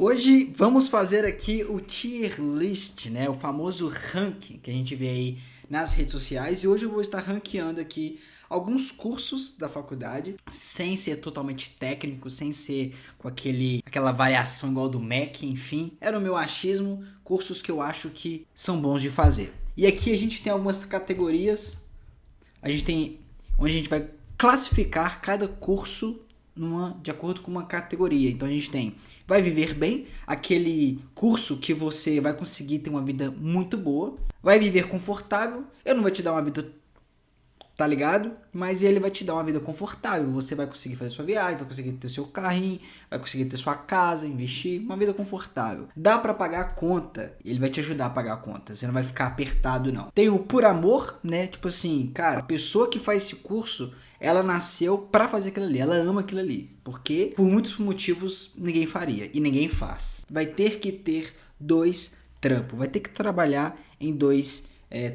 Hoje vamos fazer aqui o tier list, né? O famoso ranking que a gente vê aí nas redes sociais. E hoje eu vou estar ranqueando aqui alguns cursos da faculdade, sem ser totalmente técnico, sem ser com aquela variação igual do MEC, enfim. Era o meu achismo, cursos que eu acho que são bons de fazer. E aqui a gente tem algumas categorias, onde a gente vai classificar cada curso de acordo com uma categoria. Então a gente tem vai viver bem, aquele curso que você vai conseguir ter uma vida muito boa. Vai viver confortável, eu não vou te dar uma vida, tá ligado? Mas ele vai te dar uma vida confortável. Você vai conseguir fazer sua viagem, vai conseguir ter seu carrinho, vai conseguir ter sua casa, investir, uma vida confortável. Dá pra pagar a conta, ele vai te ajudar a pagar a conta. Você não vai ficar apertado, não. Tem o por amor, né? Tipo assim, cara, a pessoa que faz esse curso, ela nasceu pra fazer aquilo ali, ela ama aquilo ali. Porque, por muitos motivos, ninguém faria e ninguém faz. Vai ter que ter dois trampos, vai ter que trabalhar em dois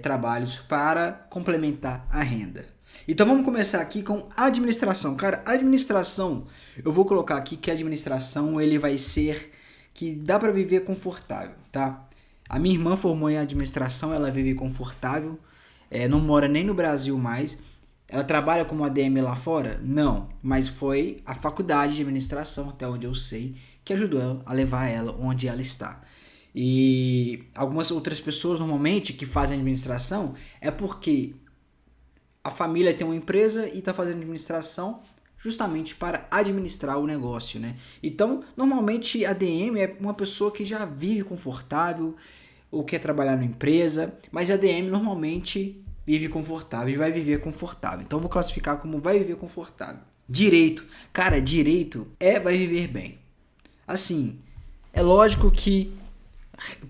trabalhos para complementar a renda. Então vamos começar aqui com administração. Cara, administração, eu vou colocar aqui que a administração ele vai ser que dá para viver confortável, tá? A minha irmã formou em administração, ela vive confortável, não mora nem no Brasil mais. Ela trabalha como ADM lá fora? Não, mas foi a faculdade de administração, até onde eu sei, que ajudou a levar ela onde ela está. E algumas outras pessoas normalmente que fazem administração é porque a família tem uma empresa e está fazendo administração justamente para administrar o negócio, né? Então, normalmente a DM é uma pessoa que já vive confortável ou quer trabalhar na empresa, mas a DM normalmente vive confortável e vai viver confortável. Então, eu vou classificar como vai viver confortável. Direito. Cara, direito vai viver bem. Assim, é lógico que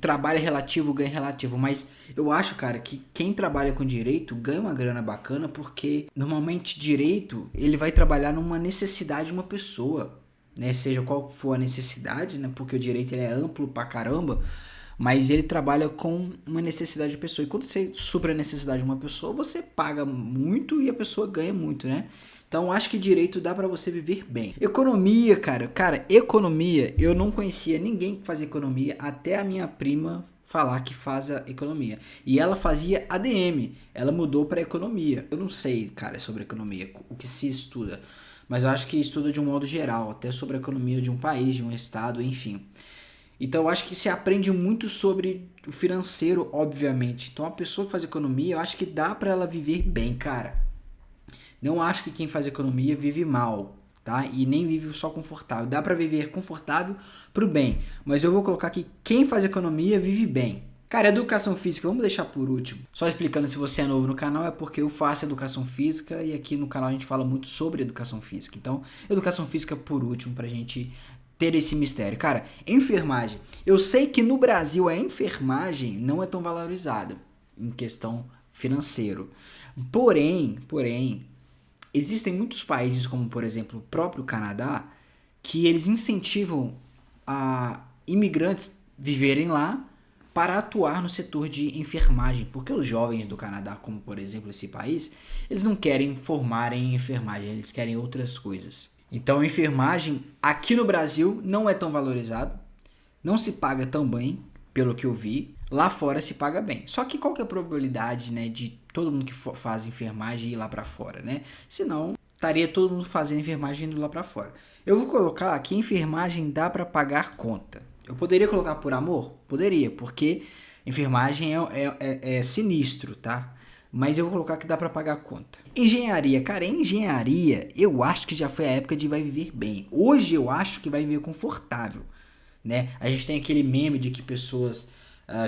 trabalho é relativo, ganho é relativo, mas eu acho, cara, que quem trabalha com direito ganha uma grana bacana porque normalmente direito ele vai trabalhar numa necessidade de uma pessoa, né? Seja qual for a necessidade, né? Porque o direito ele é amplo pra caramba, mas ele trabalha com uma necessidade de pessoa. E quando você supra a necessidade de uma pessoa, você paga muito e a pessoa ganha muito, né? Então, acho que direito dá pra você viver bem. Economia, cara. Cara, economia, eu não conhecia ninguém que fazia economia até a minha prima falar que faz a economia. E ela fazia ADM. Ela mudou pra economia. Eu não sei, cara, sobre economia, o que se estuda. Mas eu acho que estuda de um modo geral, até sobre a economia de um país, de um estado, enfim. Então, eu acho que se aprende muito sobre o financeiro, obviamente. Então, a pessoa que faz economia, eu acho que dá pra ela viver bem, cara. Não acho que quem faz economia vive mal, tá? E nem vive só confortável. Dá pra viver confortável pro bem. Mas eu vou colocar que quem faz economia vive bem. Cara, educação física, vamos deixar por último. Só explicando, se você é novo no canal, é porque eu faço educação física e aqui no canal a gente fala muito sobre educação física. Então, educação física por último, pra gente ter esse mistério. Cara, enfermagem. Eu sei que no Brasil a enfermagem não é tão valorizada em questão financeiro. Porém, existem muitos países, como por exemplo o próprio Canadá, que eles incentivam a imigrantes viverem lá para atuar no setor de enfermagem, porque os jovens do Canadá, como por exemplo esse país, eles não querem formar em enfermagem, eles querem outras coisas. Então a enfermagem aqui no Brasil não é tão valorizado, não se paga tão bem, pelo que eu vi. Lá fora se paga bem. Só que qual que é a probabilidade, né, de todo mundo que faz enfermagem ir lá pra fora, né? Senão, estaria todo mundo fazendo enfermagem indo lá pra fora. Eu vou colocar que enfermagem dá pra pagar conta. Eu poderia colocar por amor? Poderia, porque enfermagem é sinistro, tá? Mas eu vou colocar que dá pra pagar conta. Engenharia. Cara, engenharia, eu acho que já foi a época de vai viver bem. Hoje eu acho que vai viver confortável, né? A gente tem aquele meme de que pessoas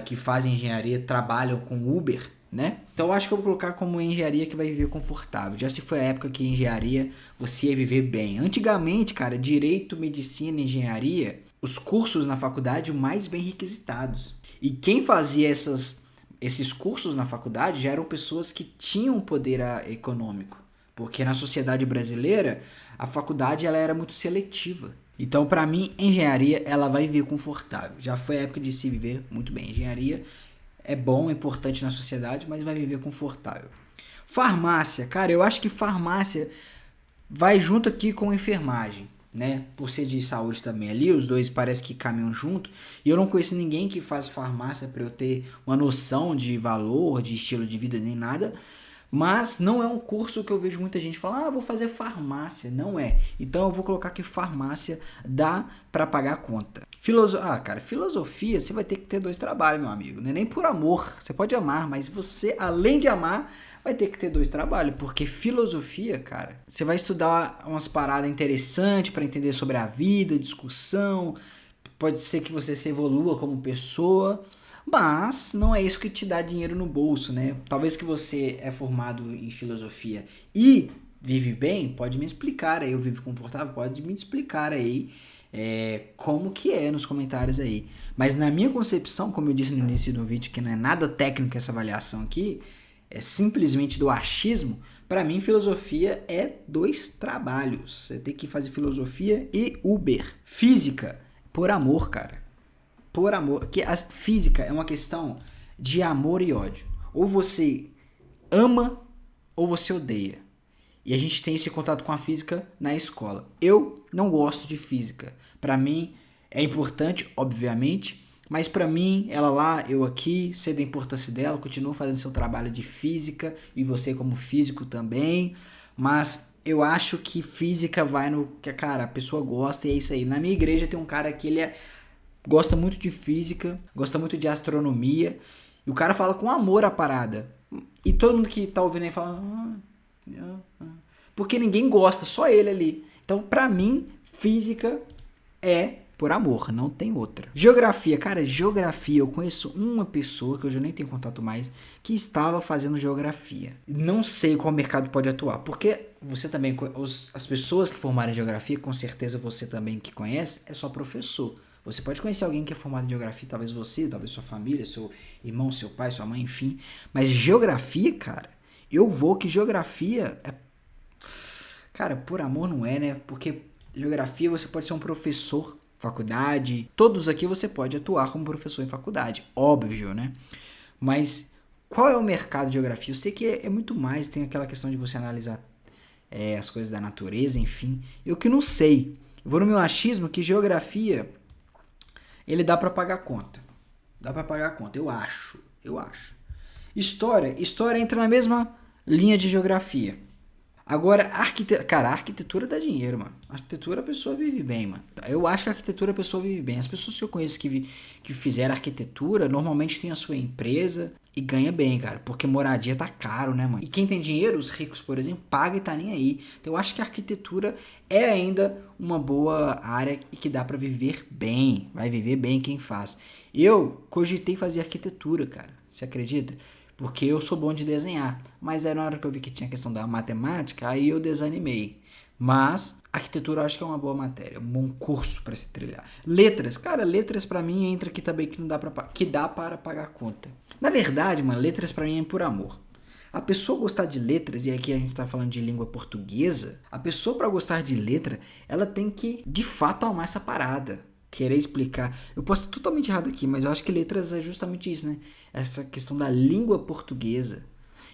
que fazem engenharia trabalham com Uber, né? Então eu acho que eu vou colocar como engenharia que vai viver confortável. Já se foi a época que engenharia você ia viver bem. Antigamente, cara, direito, medicina, engenharia, os cursos na faculdade mais bem requisitados. E quem fazia esses cursos na faculdade já eram pessoas que tinham poder econômico. Porque na sociedade brasileira, a faculdade ela era muito seletiva. Então, para mim, engenharia ela vai viver confortável. Já foi a época de se viver muito bem. Engenharia é bom, é importante na sociedade, mas vai viver confortável. Farmácia, cara, eu acho que farmácia vai junto aqui com enfermagem. né? Por ser de saúde também ali, os dois parece que caminham junto. E eu não conheço ninguém que faz farmácia para eu ter uma noção de valor, de estilo de vida, nem nada. Mas não é um curso que eu vejo muita gente falar, vou fazer farmácia. Não é. Então eu vou colocar que farmácia dá para pagar a conta. Cara, filosofia, você vai ter que ter 2 trabalhos, meu amigo. Não é nem por amor. Você pode amar, mas você, além de amar, vai ter que ter 2 trabalhos. Porque filosofia, cara, você vai estudar umas paradas interessantes para entender sobre a vida, discussão. Pode ser que você se evolua como pessoa. Mas não é isso que te dá dinheiro no bolso, né? Talvez que você é formado em filosofia e vive bem, pode me explicar aí, eu vivo confortável, pode me explicar aí como que é nos comentários aí. Mas na minha concepção, como eu disse no início do vídeo, que não é nada técnico essa avaliação aqui, é simplesmente do achismo, para mim filosofia é 2 trabalhos. Você tem que fazer filosofia e Uber. Física, por amor, cara. Por amor, porque a física é uma questão de amor e ódio. Ou você ama ou você odeia. E a gente tem esse contato com a física na escola. Eu não gosto de física. Para mim é importante, obviamente, mas para mim, ela lá, eu aqui, sei da importância dela, continuo fazendo seu trabalho de física e você como físico também, mas eu acho que física vai no que, cara, a pessoa gosta e é isso aí. Na minha igreja tem um cara que ele gosta muito de física, gosta muito de astronomia, e o cara fala com amor a parada. E todo mundo que tá ouvindo aí fala... Porque ninguém gosta, só ele ali. Então, pra mim, física é por amor, não tem outra. Geografia, cara, geografia, eu conheço uma pessoa, que hoje eu nem tenho contato mais, que estava fazendo geografia. Não sei qual mercado pode atuar, porque você também, as pessoas que formaram em geografia, com certeza você também que conhece, é só professor. Você pode conhecer alguém que é formado em geografia, talvez você, talvez sua família, seu irmão, seu pai, sua mãe, enfim. Mas geografia, cara, eu vou que geografia é... Cara, por amor não é, né? Porque geografia você pode ser um professor, faculdade, todos aqui você pode atuar como professor em faculdade, óbvio, né? Mas qual é o mercado de geografia? Eu sei que é muito mais, tem aquela questão de você analisar as coisas da natureza, enfim. Eu que não sei. Eu vou no meu achismo que geografia... ele dá pra pagar conta. Dá pra pagar conta, eu acho. História entra na mesma linha de geografia. Agora, cara, a arquitetura dá dinheiro, mano. A arquitetura a pessoa vive bem, mano. Eu acho que a arquitetura a pessoa vive bem. As pessoas que eu conheço que fizeram arquitetura, normalmente tem a sua empresa e ganha bem, cara. Porque moradia tá caro, né, mano? E quem tem dinheiro, os ricos, por exemplo, paga e tá nem aí. Então eu acho que a arquitetura é ainda uma boa área e que dá pra viver bem. Vai viver bem quem faz. Eu cogitei fazer arquitetura, cara. Você acredita? Porque eu sou bom de desenhar. Mas aí na hora que eu vi que tinha a questão da matemática, aí eu desanimei. Mas arquitetura eu acho que é uma boa matéria, um bom curso para se trilhar. Letras, cara, letras para mim entra aqui também que dá para pagar a conta. Na verdade, mano, letras para mim é por amor. A pessoa gostar de letras, e aqui a gente tá falando de língua portuguesa, a pessoa para gostar de letra, ela tem que de fato amar essa parada. Querer explicar. Eu posso estar totalmente errado aqui, mas eu acho que letras é justamente isso, né? Essa questão da língua portuguesa.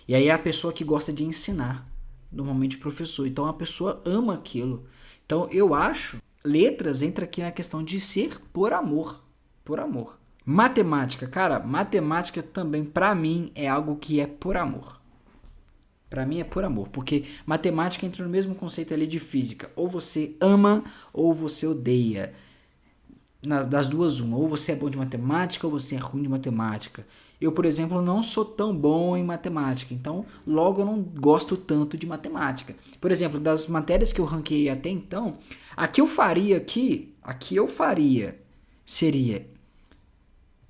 E aí é a pessoa que gosta de ensinar, normalmente o professor. Então a pessoa ama aquilo. Então eu acho, letras entra aqui na questão de ser por amor. Por amor. Matemática, cara, matemática também pra mim é algo que é por amor. Pra mim é por amor, porque matemática entra no mesmo conceito ali de física. Ou você ama ou você odeia. Das duas uma, ou você é bom de matemática ou você é ruim de matemática. Eu, por exemplo, não sou tão bom em matemática, então logo eu não gosto tanto de matemática. Por exemplo, das matérias que eu ranqueei até então, aqui eu faria seria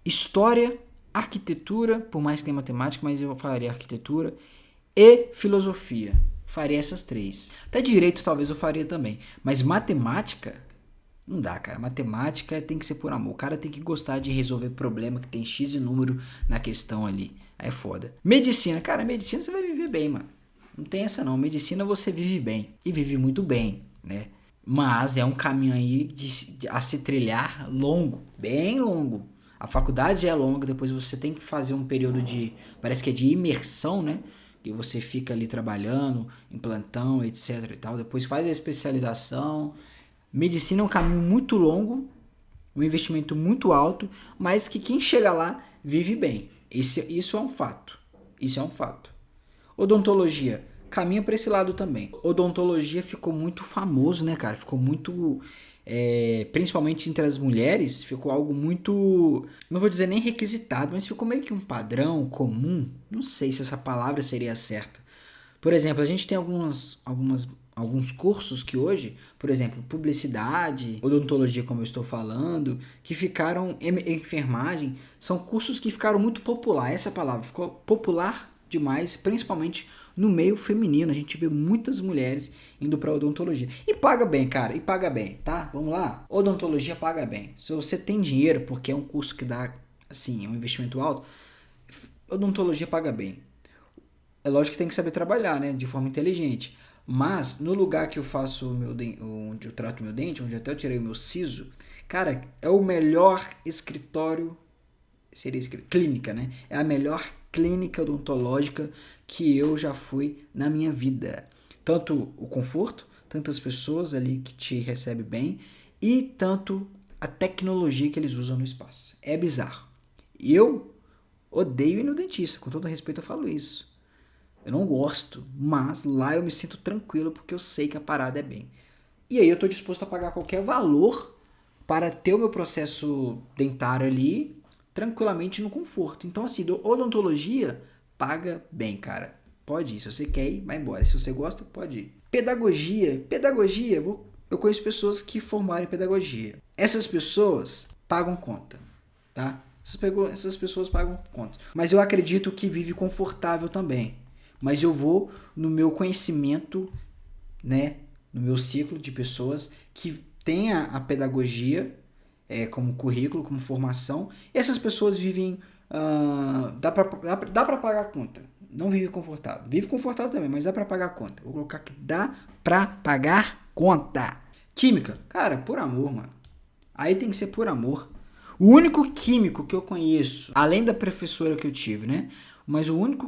história, arquitetura, por mais que tenha matemática, mas eu faria arquitetura e filosofia. Faria essas 3. Até direito talvez eu faria também, mas matemática não dá, cara. Matemática tem que ser por amor. O cara tem que gostar de resolver problema que tem X e número na questão ali. Aí é foda. Medicina. Cara, medicina você vai viver bem, mano. Não tem essa não. Medicina você vive bem. E vive muito bem, né? Mas é um caminho aí a se trilhar longo. Bem longo. A faculdade é longa. Depois você tem que fazer um período de... parece que é de imersão, né? Que você fica ali trabalhando em plantão, etc e tal. Depois faz a especialização... Medicina é um caminho muito longo, um investimento muito alto, mas que quem chega lá vive bem. Isso é um fato. Isso é um fato. Odontologia caminha para esse lado também. Odontologia ficou muito famoso, né, cara? Ficou muito, principalmente entre as mulheres, ficou algo muito, não vou dizer nem requisitado, mas ficou meio que um padrão comum. Não sei se essa palavra seria certa. Por exemplo, a gente tem alguns cursos que hoje, por exemplo, publicidade, odontologia, como eu estou falando, que ficaram, enfermagem, são cursos que ficaram muito popular. Essa palavra ficou popular demais, principalmente no meio feminino. A gente vê muitas mulheres indo para odontologia. E paga bem, cara, e paga bem, tá? Vamos lá? Odontologia paga bem. Se você tem dinheiro, porque é um curso que dá, assim, um investimento alto, odontologia paga bem. É lógico que tem que saber trabalhar, né? De forma inteligente. Mas, no lugar que eu faço onde eu trato meu dente, onde até eu tirei o meu siso, cara, é o melhor escritório, clínica, né? É a melhor clínica odontológica que eu já fui na minha vida. Tanto o conforto, tantas pessoas ali que te recebem bem, e tanto a tecnologia que eles usam no espaço. É bizarro. Eu odeio ir no dentista, com todo respeito eu falo isso. Eu não gosto, mas lá eu me sinto tranquilo porque eu sei que a parada é bem. E aí eu tô disposto a pagar qualquer valor para ter o meu processo dentário ali tranquilamente no conforto. Então assim, odontologia paga bem, cara. Pode ir, se você quer ir, vai embora. Se você gosta, pode ir. Pedagogia, eu conheço pessoas que formaram em pedagogia. Essas pessoas pagam conta, tá? Essas pessoas pagam conta. Mas eu acredito que vive confortável também. Mas eu vou no meu conhecimento, né, no meu ciclo de pessoas que tem a pedagogia como currículo, como formação. E essas pessoas vivem, dá pra pagar a conta. Não vive confortável. Vive confortável também, mas dá pra pagar a conta. Vou colocar que dá pra pagar conta. Química, cara, por amor, mano. Aí tem que ser por amor. O único químico que eu conheço, além da professora que eu tive, né? Mas o único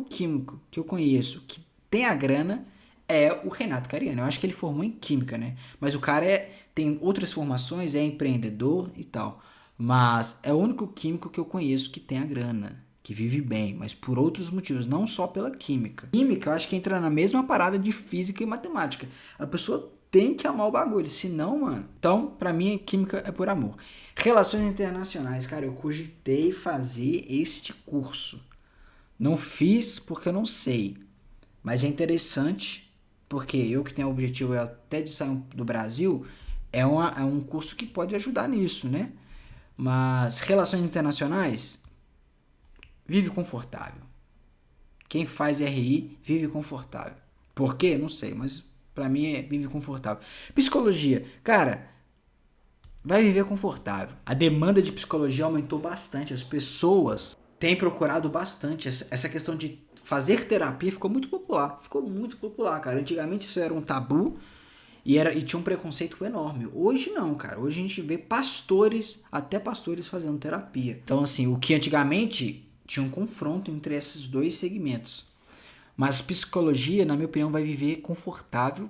químico que eu conheço que tem a grana é o Renato Cariano. Eu acho que ele formou em química, né? Mas o cara tem outras formações, é empreendedor e tal. Mas é o único químico que eu conheço que tem a grana, que vive bem, mas por outros motivos, não só pela química. Química, eu acho que entra na mesma parada de física e matemática. A pessoa tem que amar o bagulho, senão, mano. Então, pra mim, química é por amor. Relações internacionais, cara, eu cogitei fazer este curso. Não fiz porque eu não sei, mas é interessante, porque eu que tenho o objetivo até de sair do Brasil, é um curso que pode ajudar nisso, né? Mas relações internacionais, vive confortável. Quem faz RI vive confortável. Por quê? Não sei, mas pra mim vive confortável. Psicologia, cara, vai viver confortável. A demanda de psicologia aumentou bastante. As pessoas têm procurado bastante. Essa questão de fazer terapia ficou muito popular. Ficou muito popular, cara. Antigamente isso era um tabu e tinha um preconceito enorme. Hoje não, cara. Hoje a gente vê até pastores fazendo terapia. Então, assim, o que antigamente tinha um confronto entre esses dois segmentos. Mas psicologia, na minha opinião, vai viver confortável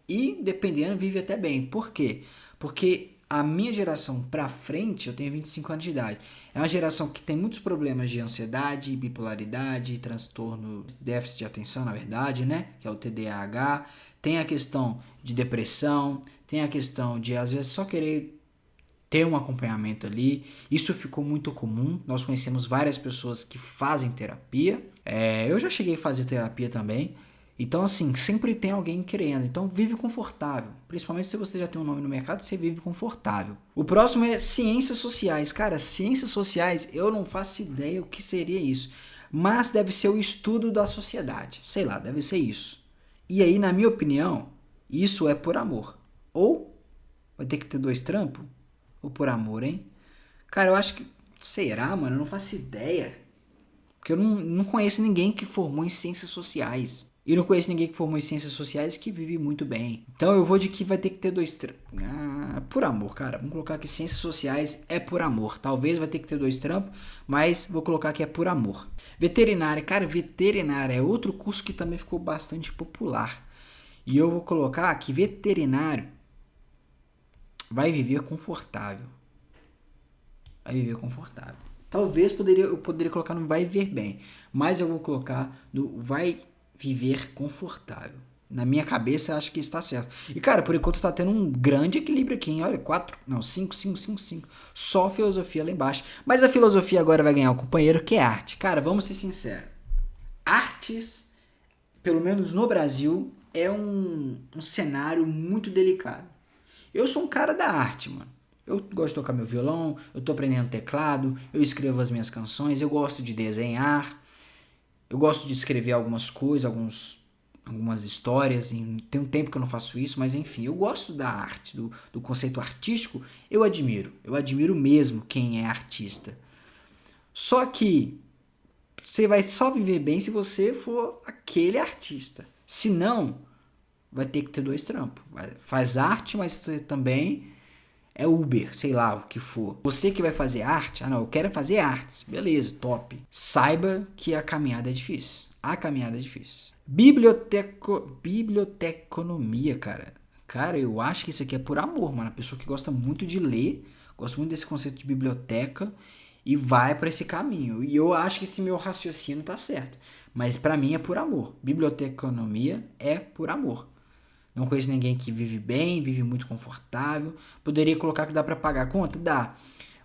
e, dependendo, vive até bem. Por quê? Porque a minha geração pra frente, eu tenho 25 anos de idade, é uma geração que tem muitos problemas de ansiedade, bipolaridade, transtorno, déficit de atenção, na verdade, né? Que é o TDAH. Tem a questão de depressão, tem a questão de, às vezes, só querer ter um acompanhamento ali. Isso ficou muito comum. Nós conhecemos várias pessoas que fazem terapia. Eu já cheguei a fazer terapia também. Então, assim, sempre tem alguém querendo. Então, vive confortável. Principalmente se você já tem um nome no mercado, você vive confortável. O próximo é ciências sociais. Cara, ciências sociais, eu não faço ideia o que seria isso. Mas deve ser o estudo da sociedade. Sei lá, deve ser isso. E aí, na minha opinião, isso é por amor. Ou vai ter que ter 2 trampos? Ou por amor, hein? Cara, eu acho que... Será, mano? Eu não faço ideia. Porque eu não conheço ninguém que formou em ciências sociais. E não conheço ninguém que formou em ciências sociais que vive muito bem. Então eu vou de que vai ter que ter 2 trampos. Por amor, cara. Vamos colocar que ciências sociais é por amor. Talvez vai ter que ter 2 trampos, mas vou colocar que é por amor. Veterinária. Cara, veterinária é outro curso que também ficou bastante popular. E eu vou colocar que veterinário vai viver confortável. Vai viver confortável. Talvez eu poderia colocar no vai viver bem, mas eu vou colocar no vai viver confortável. Na minha cabeça, acho que está certo. E, cara, por enquanto tá tendo um grande equilíbrio aqui, hein? Olha, 4, não, 5, 5, 5, 5. Só filosofia lá embaixo. Mas a filosofia agora vai ganhar o companheiro, que é arte. Cara, vamos ser sinceros. Artes, pelo menos no Brasil, é um cenário muito delicado. Eu sou um cara da arte, mano. Eu gosto de tocar meu violão, eu tô aprendendo teclado, eu escrevo as minhas canções, eu gosto de desenhar, eu gosto de escrever algumas coisas, algumas histórias. Tem um tempo que eu não faço isso, mas enfim, eu gosto da arte, do conceito artístico, eu admiro mesmo quem é artista. Só que você vai só viver bem se você for aquele artista. Se não, vai ter que ter 2 trampos. Faz arte, mas você também é Uber, sei lá o que for. Você que vai fazer arte, eu quero fazer artes. Beleza, top. Saiba que a caminhada é difícil. Biblioteconomia, cara. Cara, eu acho que isso aqui é por amor, mano. A pessoa que gosta muito de ler, gosta muito desse conceito de biblioteca e vai pra esse caminho. E eu acho que esse meu raciocínio tá certo. Mas pra mim é por amor. Biblioteconomia é por amor. Não conheço ninguém que vive bem, vive muito confortável. Poderia colocar que dá pra pagar a conta? Dá.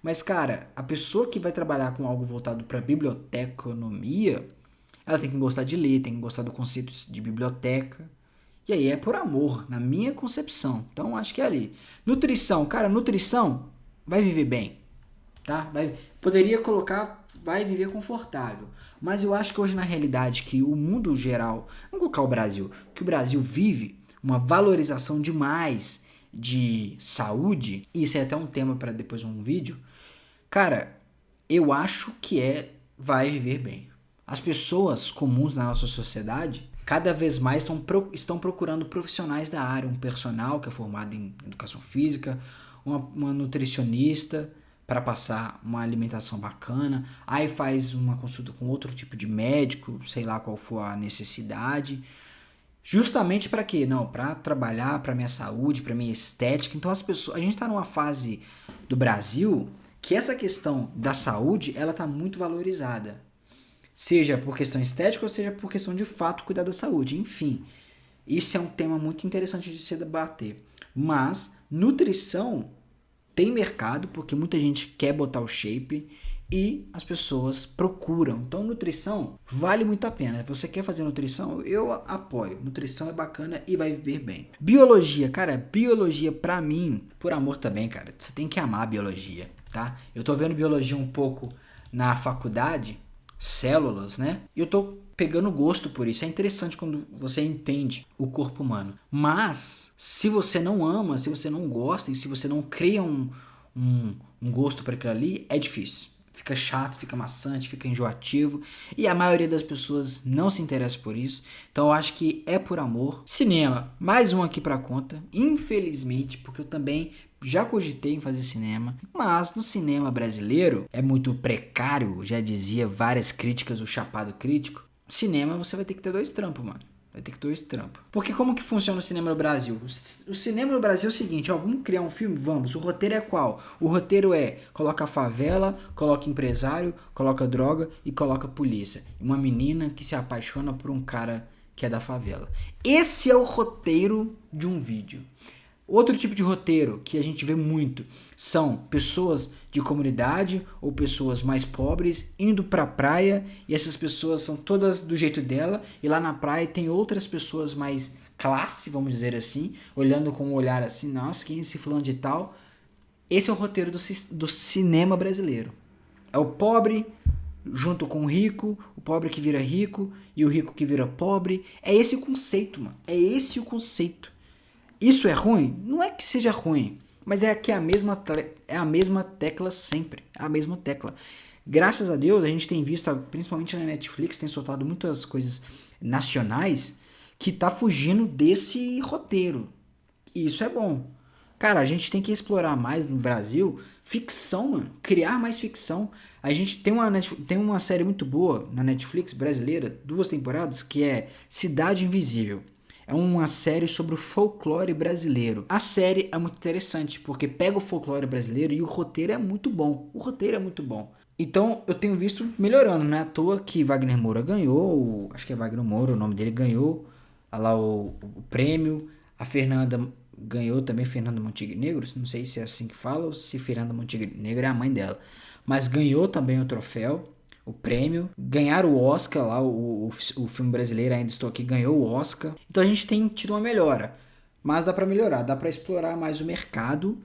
Mas, cara, a pessoa que vai trabalhar com algo voltado pra biblioteconomia, ela tem que gostar de ler, tem que gostar do conceito de biblioteca. E aí é por amor, na minha concepção. Então, acho que é ali. Nutrição. Cara, nutrição vai viver bem, tá? Poderia colocar vai viver confortável. Mas eu acho que hoje, na realidade, que o mundo geral, vamos colocar o Brasil, que o Brasil vive uma valorização demais de saúde, isso é até um tema para depois um vídeo. Cara, eu acho que vai viver bem. As pessoas comuns na nossa sociedade cada vez mais estão procurando profissionais da área, um personal que é formado em educação física, uma nutricionista para passar uma alimentação bacana, aí faz uma consulta com outro tipo de médico, sei lá qual for a necessidade. Justamente para quê? Não, para trabalhar para minha saúde, para minha estética. Então a gente está numa fase do Brasil que essa questão da saúde, ela tá muito valorizada. Seja por questão estética ou seja por questão de fato cuidar da saúde. Enfim, isso é um tema muito interessante de se debater. Mas nutrição tem mercado porque muita gente quer botar o shape e as pessoas procuram. Então, nutrição vale muito a pena. Se você quer fazer nutrição, eu apoio. Nutrição é bacana e vai viver bem. Biologia, cara, biologia pra mim, por amor também, cara, você tem que amar a biologia, tá? Eu tô vendo biologia um pouco na faculdade, células, né? E eu tô pegando gosto por isso. É interessante quando você entende o corpo humano. Mas, se você não ama, se você não gosta e se você não cria um gosto para aquilo ali, é difícil. Fica chato, fica maçante, fica enjoativo. E a maioria das pessoas não se interessa por isso. Então eu acho que é por amor. Cinema, mais um aqui pra conta. Infelizmente, porque eu também já cogitei em fazer cinema. Mas no cinema brasileiro é muito precário. Já dizia várias críticas, o Chapado Crítico. Cinema você vai ter que ter 2 trampos, mano. Vai ter que ter 2 trampos. Porque como que funciona o cinema no Brasil? O cinema no Brasil é o seguinte, vamos criar um filme? Vamos. O roteiro é qual? O roteiro é, coloca favela, coloca empresário, coloca droga e coloca polícia. Uma menina que se apaixona por um cara que é da favela. Esse é o roteiro de um vídeo. Outro tipo de roteiro que a gente vê muito são pessoas de comunidade ou pessoas mais pobres indo pra praia e essas pessoas são todas do jeito dela e lá na praia tem outras pessoas mais classe, vamos dizer assim, olhando com um olhar assim, nossa, quem é esse fulano de tal? Esse é o roteiro do cinema brasileiro. É o pobre junto com o pobre que vira rico e o rico que vira pobre. É esse o conceito, mano. É esse o conceito. Isso é ruim? Não é que seja ruim, mas é que é a mesma tecla sempre, é a mesma tecla. Graças a Deus, a gente tem visto, principalmente na Netflix, tem soltado muitas coisas nacionais que tá fugindo desse roteiro. E isso é bom. Cara, a gente tem que explorar mais no Brasil ficção, mano. Criar mais ficção. A gente tem uma série muito boa na Netflix brasileira, 2 temporadas, que é Cidade Invisível. É uma série sobre o folclore brasileiro. A série é muito interessante, porque pega o folclore brasileiro e o roteiro é muito bom. O roteiro é muito bom. Então eu tenho visto melhorando, não é à toa que Wagner Moura ganhou, acho que é Wagner Moura, o nome dele ganhou lá o prêmio. A Fernanda ganhou também, Fernanda Montenegro, não sei se é assim que fala ou se Fernanda Montenegro é a mãe dela. Mas ganhou também o troféu, o prêmio. Ganharam o Oscar lá, o filme brasileiro Ainda Estou Aqui ganhou o Oscar. Então a gente tem tido uma melhora, mas dá pra melhorar, dá pra explorar mais o mercado.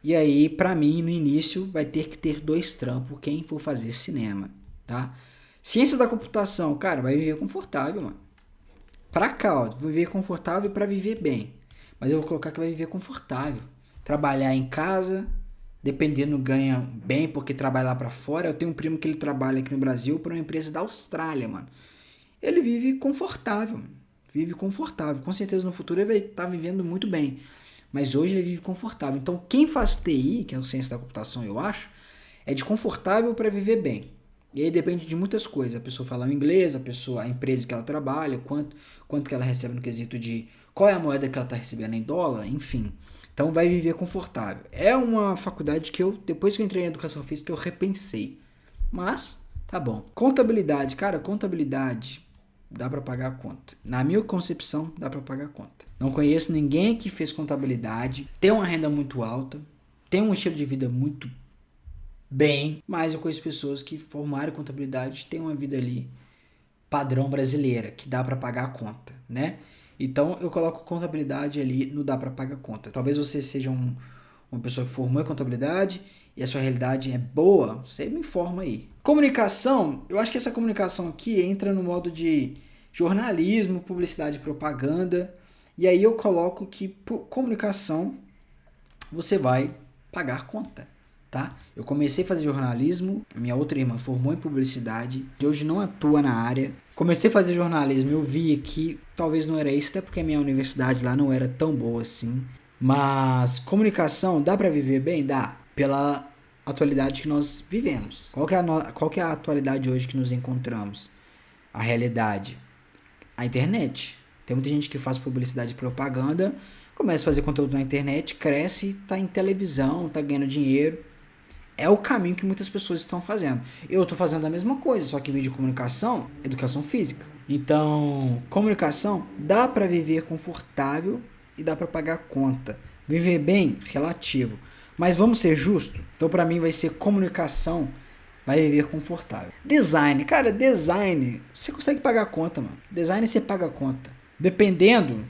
E aí, pra mim, no início, vai ter que ter 2 trampos quem for fazer cinema, tá? Ciência da computação, cara, vai viver confortável, mano. Pra cá, ó, viver confortável pra viver bem. Mas eu vou colocar que vai viver confortável. Trabalhar em casa, dependendo, ganha bem porque trabalha lá pra fora. Eu tenho um primo que ele trabalha aqui no Brasil pra uma empresa da Austrália, mano. Ele vive confortável, mano. Vive confortável. Com certeza no futuro ele vai estar vivendo muito bem. Mas hoje ele vive confortável. Então quem faz TI, que é o ciência da computação, eu acho, é de confortável para viver bem. E aí depende de muitas coisas. A pessoa fala o inglês, a empresa que ela trabalha, quanto que ela recebe no quesito de qual é a moeda que ela está recebendo em dólar, enfim. Então vai viver confortável. É uma faculdade que eu, depois que eu entrei em educação física, eu repensei. Mas, tá bom. Contabilidade, cara, contabilidade dá para pagar a conta. Na minha concepção, dá para pagar a conta. Não conheço ninguém que fez contabilidade, tem uma renda muito alta, tem um estilo de vida muito bem, mas eu conheço pessoas que formaram contabilidade, têm uma vida ali padrão brasileira, que dá para pagar a conta, né? Então eu coloco contabilidade ali no dá para pagar a conta. Talvez você seja uma pessoa que formou em contabilidade e a sua realidade é boa, você me informa aí. Comunicação, eu acho que essa comunicação aqui entra no modo de jornalismo, publicidade e propaganda. E aí eu coloco que por comunicação você vai pagar conta, tá? Eu comecei a fazer jornalismo, minha outra irmã formou em publicidade, e hoje não atua na área. Comecei a fazer jornalismo, eu vi que talvez não era isso, até porque a minha universidade lá não era tão boa assim. Mas comunicação, dá pra viver bem? Dá. Pela atualidade que nós vivemos. Qual que é a atualidade hoje que nos encontramos? A realidade. A internet. Tem muita gente que faz publicidade e propaganda, começa a fazer conteúdo na internet, cresce, tá em televisão, tá ganhando dinheiro. É o caminho que muitas pessoas estão fazendo. Eu estou fazendo a mesma coisa, só que em vez de comunicação, educação física. Então, comunicação dá para viver confortável e dá para pagar conta. Viver bem, relativo. Mas vamos ser justos? Então, para mim, vai ser comunicação, vai viver confortável. Design, cara, design, você consegue pagar a conta, mano. Design você paga a conta. Dependendo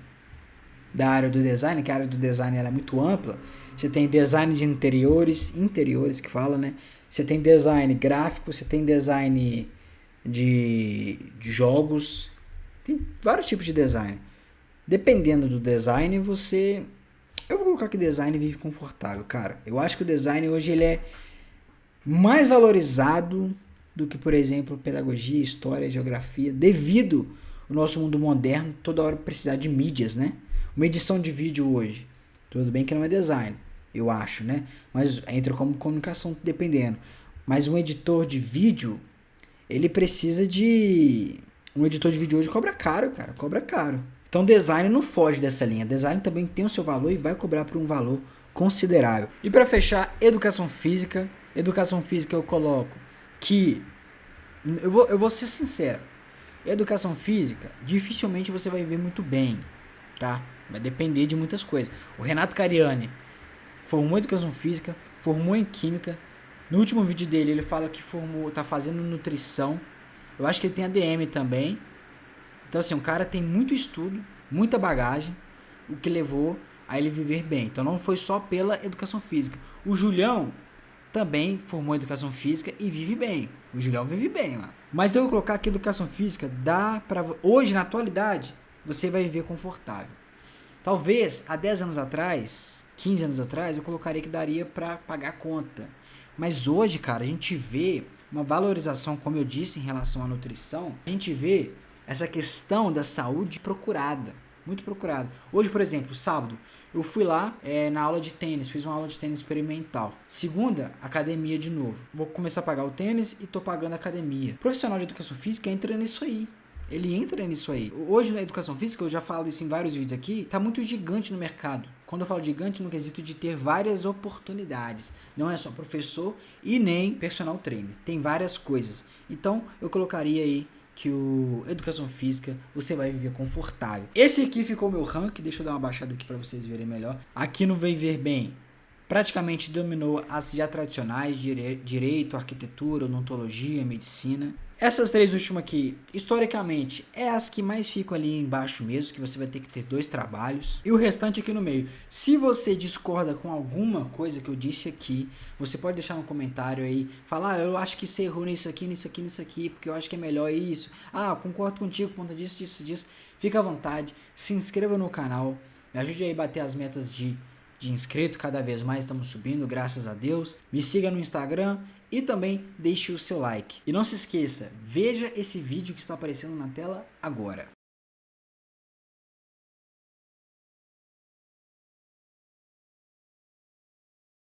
da área do design, que a área do design ela é muito ampla, você tem design de interiores que fala, né? Você tem design gráfico, você tem design de jogos, tem vários tipos de design. Dependendo do design, eu vou colocar que design vive confortável, cara. Eu acho que o design hoje ele é mais valorizado do que, por exemplo, pedagogia, história, geografia, devido ao nosso mundo moderno toda hora precisar de mídias, né? Uma edição de vídeo hoje, tudo bem que não é design, eu acho, né? Mas entra como comunicação dependendo. Mas um editor de vídeo, ele precisa de... Um editor de vídeo hoje cobra caro, cara, cobra caro. Então design não foge dessa linha. Design também tem o seu valor e vai cobrar por um valor considerável. E para fechar, educação física. Educação física eu coloco que... Eu vou ser sincero. Educação física, dificilmente você vai ver muito bem, tá? Vai depender de muitas coisas. O Renato Cariani formou em educação física, formou em química. No último vídeo dele, ele fala que tá fazendo nutrição. Eu acho que ele tem ADM também. Então, assim, o cara tem muito estudo, muita bagagem, o que levou a ele viver bem. Então, não foi só pela educação física. O Julião também formou em educação física e vive bem. O Julião vive bem, mano. Mas eu vou colocar que educação física dá pra... Hoje, na atualidade, você vai viver confortável. Talvez, há 10 anos atrás, 15 anos atrás, eu colocaria que daria pra pagar a conta. Mas hoje, cara, a gente vê uma valorização, como eu disse, em relação à nutrição. A gente vê essa questão da saúde procurada, muito procurada. Hoje, por exemplo, sábado, eu fui lá na aula de tênis, fiz uma aula de tênis experimental. Segunda, academia de novo. Vou começar a pagar o tênis e tô pagando a academia. Profissional de educação física entra nisso aí. Ele entra nisso aí. Hoje na educação física, eu já falo isso em vários vídeos aqui, tá muito gigante no mercado. Quando eu falo gigante, no quesito de ter várias oportunidades. Não é só professor e nem personal trainer. Tem várias coisas. Então, eu colocaria aí que o educação física você vai viver confortável. Esse aqui ficou meu ranking, deixa eu dar uma baixada aqui para vocês verem melhor. Aqui no Vem Ver Bem, praticamente dominou as já tradicionais, direito, arquitetura, odontologia, medicina. Essas três últimas aqui, historicamente, é as que mais ficam ali embaixo mesmo, que você vai ter que ter 2 trabalhos. E o restante aqui no meio. Se você discorda com alguma coisa que eu disse aqui, você pode deixar um comentário aí, falar, eu acho que você errou nisso aqui, nisso aqui, nisso aqui, porque eu acho que é melhor isso. Ah, concordo contigo por conta disso, disso, disso. Fica à vontade, se inscreva no canal, me ajude aí a bater as metas de inscrito, cada vez mais estamos subindo, graças a Deus. Me siga no Instagram e também deixe o seu like. E não se esqueça, veja esse vídeo que está aparecendo na tela agora.